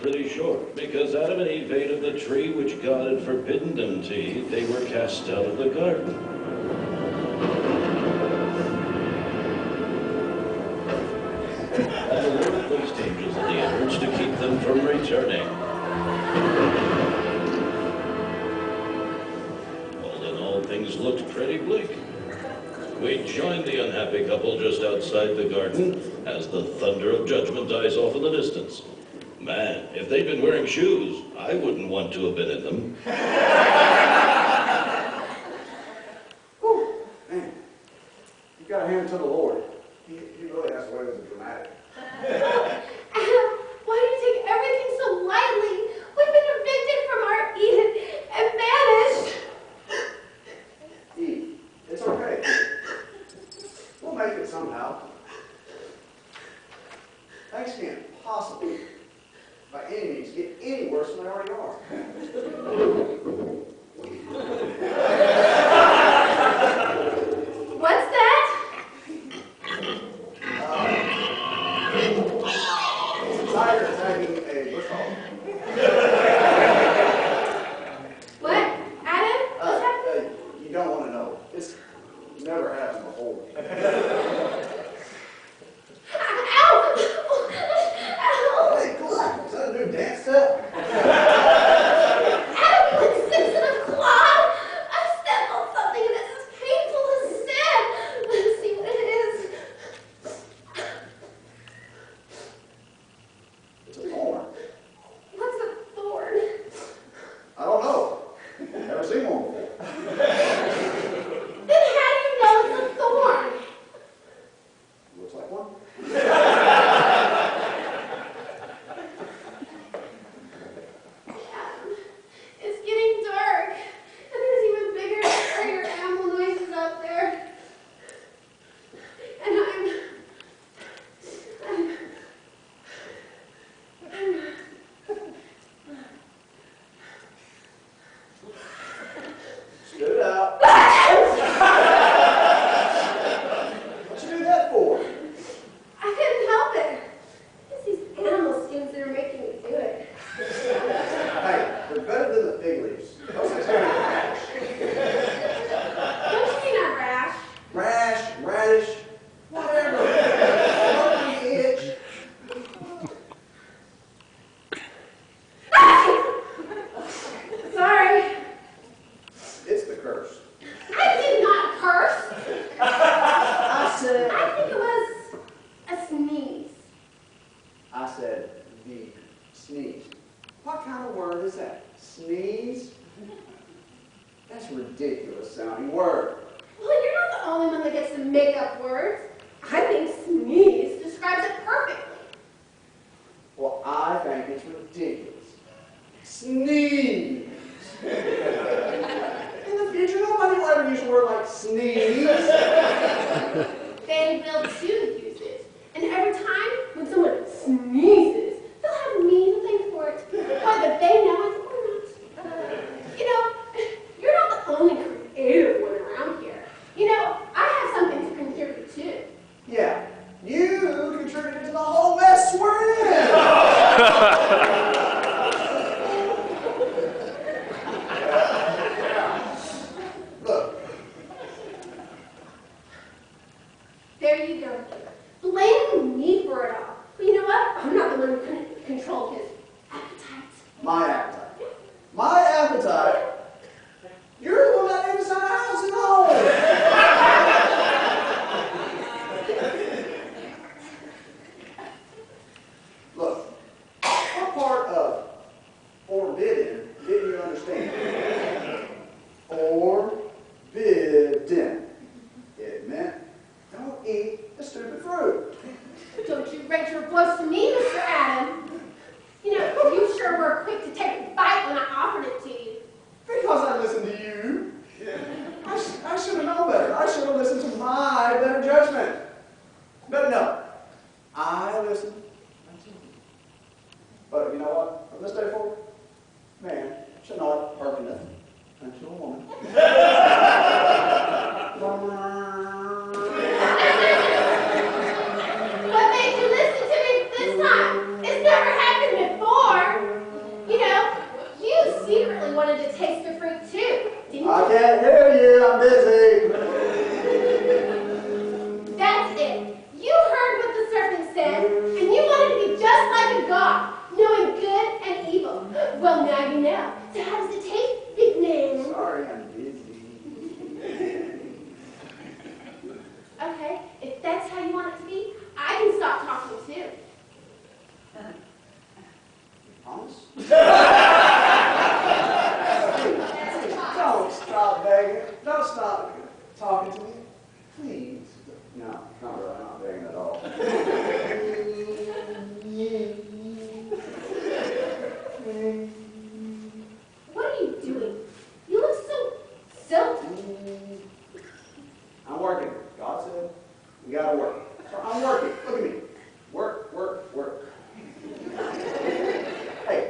pretty short, because Adam and Eve ate of the tree which God had forbidden them to eat. They were cast out of the garden. And the Lord placed angels in the innards to keep them from returning. All in all, things looked pretty bleak. We joined the unhappy couple just outside the garden as the thunder of judgment dies off in the distance. Man, if they'd been wearing shoes, I wouldn't want to have been in them. Whew, man, you got to hand it to the Lord. He really has a way with the dramatic. Adam, why do you take everything so lightly? We've been evicted from our Eden and banished. Eve, it's okay. We'll make it somehow. Things can't possibly, by any means, get any worse than they already are. What's that? It's a tiger attacking a bush hog. What? Adam? What's happening? You don't want to know. It's never happened before. Ow! Hey, cool. Is that a new dance step? Adam, you insensitive clod! I stepped on something that's as painful as sin. Let's see what it is. It's a thorn. What's a thorn? I don't know. Never seen one before. Then how do you know it's a thorn? Looks like one. Adam, it's getting dark. And there's even bigger, scarier animal noises out there. And I'm Spit it out. What'd you do that for? I couldn't help it. It's these animal skins that are making me do it. Hey, they're better than the fig leaves. Those things are rash. Don't you mean I'm rash? Rash, radish, whatever. Don't be itch. Sorry. It's the curse. I did not curse. I said, I think it was a sneeze. I said the sneeze. What kind of word is that? Sneeze? That's a ridiculous sounding word. Well, you're not the only one that gets to make up words. I think sneeze describes it perfectly. Well, I think it's ridiculous. Sneeze. In the future, nobody will ever use a word like sneeze. They will too use it. And every time when someone sneezes, they'll have a mean thing for it. Whether they know it or not. You know, you're not the only creative one around here. You know, I have something to contribute too. Yeah, you contributed to the whole mess we're in. Look, There you go. Blaming me for it all. But you know what? I'm not the one who couldn't control his appetite. my appetite. My appetite? You're the one that ate inside the house and all. Look, what part of forbidden didn't you understand? Forbidden. It meant don't eat the stupid fruit. Don't you raise your voice to me, Mr. Adam. You know, you sure were quick to take a bite when I offered it to you. Because I listened to you. I should have known better. I should have listened to my better judgment. But no, I listened. But you know what? From this day forward, man shall not hearkeneth unto a woman. What made you listen to me this time? It's never happened before. taste of fruit too, didn't you? I can't hear you. I'm busy. That's it. You heard what the serpent said, and you wanted to be just like a god, knowing good and evil. Well, now you know. So how does it taste, big man? Sorry, I'm busy. Okay, if that's how you want it to be, I can stop talking too. Promise? Don't stop begging. Don't stop talking to me. Please. No, not really. I'm not begging at all. What are you doing? You look so silty. I'm working. God said we gotta work. So I'm working. Look at me. Work, work, work. Hey,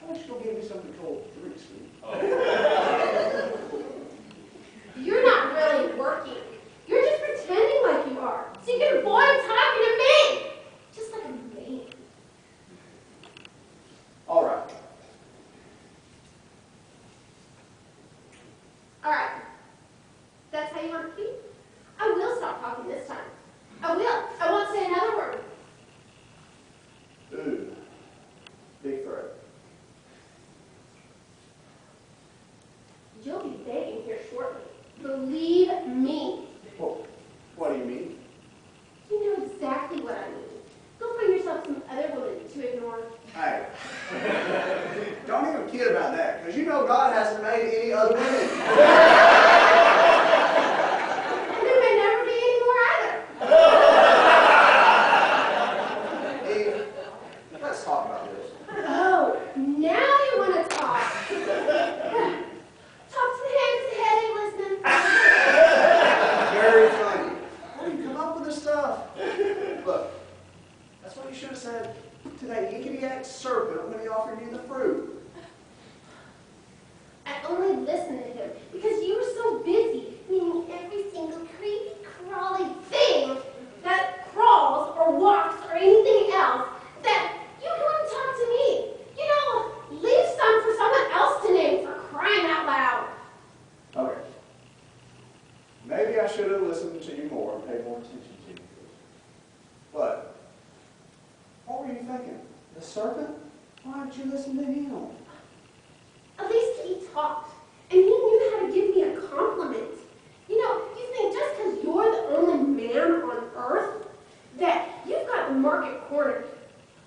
why don't you go give me something called drinks, sweetie? You're not really working. You're just pretending like you are. So you can avoid talking to me. Just like a man. All right. All right. That's how you want it to be? I will stop talking this time. I will. I won't say another word. Ooh, big threat. You'll be begging here shortly. Believe me. Well, what do you mean? You know exactly what I mean. Go find yourself some other woman to ignore. Hey, don't even kid about that, because you know God hasn't made any other women. And there may never be any more either. Eve, let's talk about this. Oh, now you want to talk. Talk to the hand because the head ain't listening. Very funny. Where do you come up with this stuff? Look, that's what you should have said to that yinkety-yak serpent when he offered you the fruit. I only listened to him because you were so busy naming every single creepy, crawly thing that crawls or walks or anything else that you couldn't talk to me. You know, leave some for someone else to name, for crying out loud. Okay. Maybe I should have listened to you more and paid more attention to you. But what were you thinking? The serpent? Why didn't you listen to him? At least he talked, and he knew how to give me a compliment. You know, you think just because you're the only man on earth that you've got the market cornered.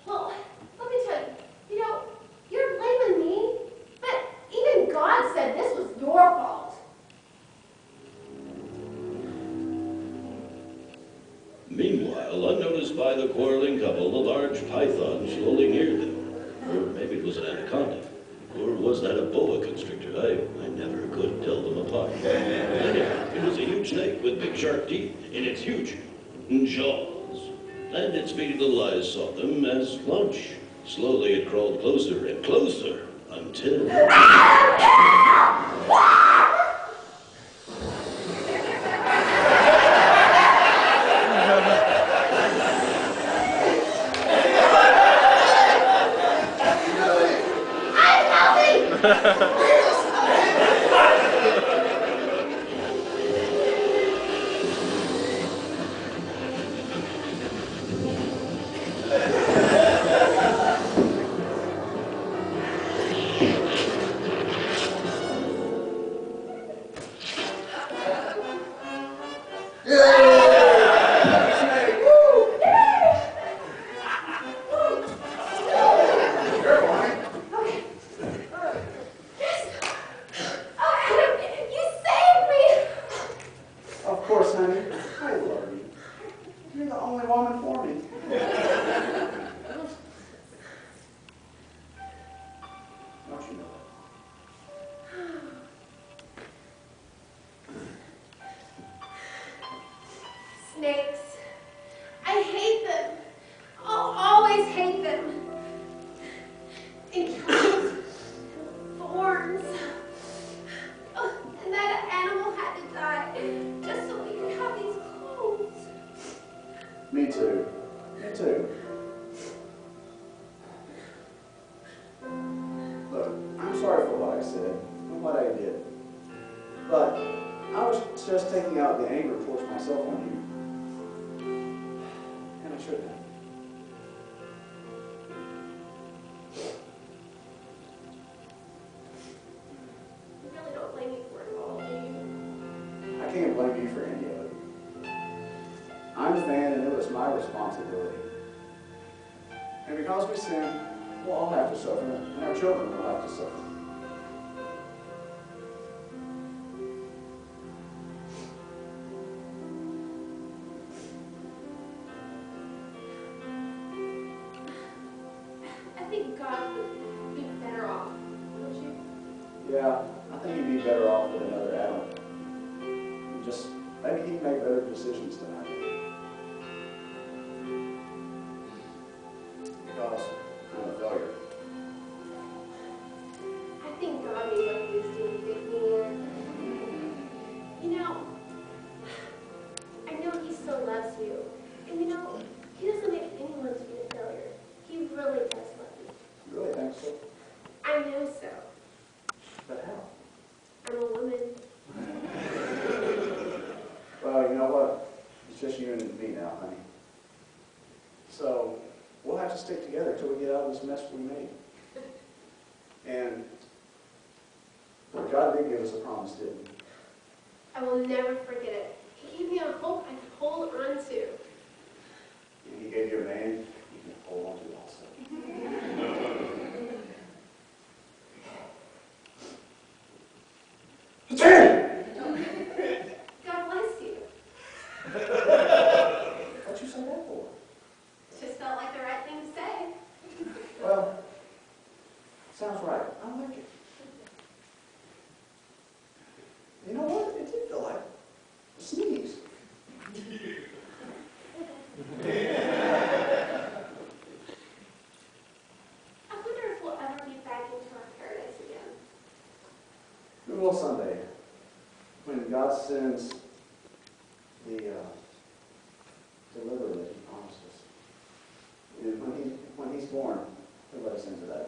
Well, let me tell you, you know, you're blaming me, but even God said this was your fault. Meanwhile, unnoticed by the quarreling couple, a large python slowly neared them. Or maybe it was an anaconda. Or was that a boa constrictor? I never could tell them apart. Anyhow, it was a huge snake with big sharp teeth in its huge jaws. And its beady little eyes saw them as lunch. Slowly it crawled closer and closer until... Oh, Adam, you sorry for what I said and what I did. But I was just taking out the anger towards myself on you. And I shouldn't have. You really don't blame me for it all, do you? I can't blame you for any of it. I'm the man, and it was my responsibility. And because we sin, we'll all have to suffer, and our children will have to suffer. I think God would be better off, don't you? Yeah, I think he'd be better off with another Adam. Just maybe he'd make better decisions than I did. Because I'm a failure. I think God knew what he was doing to pick me in. You know, I know he still loves you. And you know, he doesn't make anyone to be a failure. He really does love you. You really think so? I know so. But how? I'm a woman. Well, you know what? It's just you and me now, honey. So, we'll have to stick together till we get out of this mess we made. And God did give us a promise, didn't he? I will never forget it. He gave me a hope I could hold on to. And he gave you a man you can hold on to also. God bless you. What'd you say that for? Just felt like the right thing to say. Well, sounds right. I like it. You know what? It did feel like a sneeze. I wonder if we'll ever be back into our paradise again. We will someday, when God sends the deliverer that he promised us. And when he's born, he'll let us into that.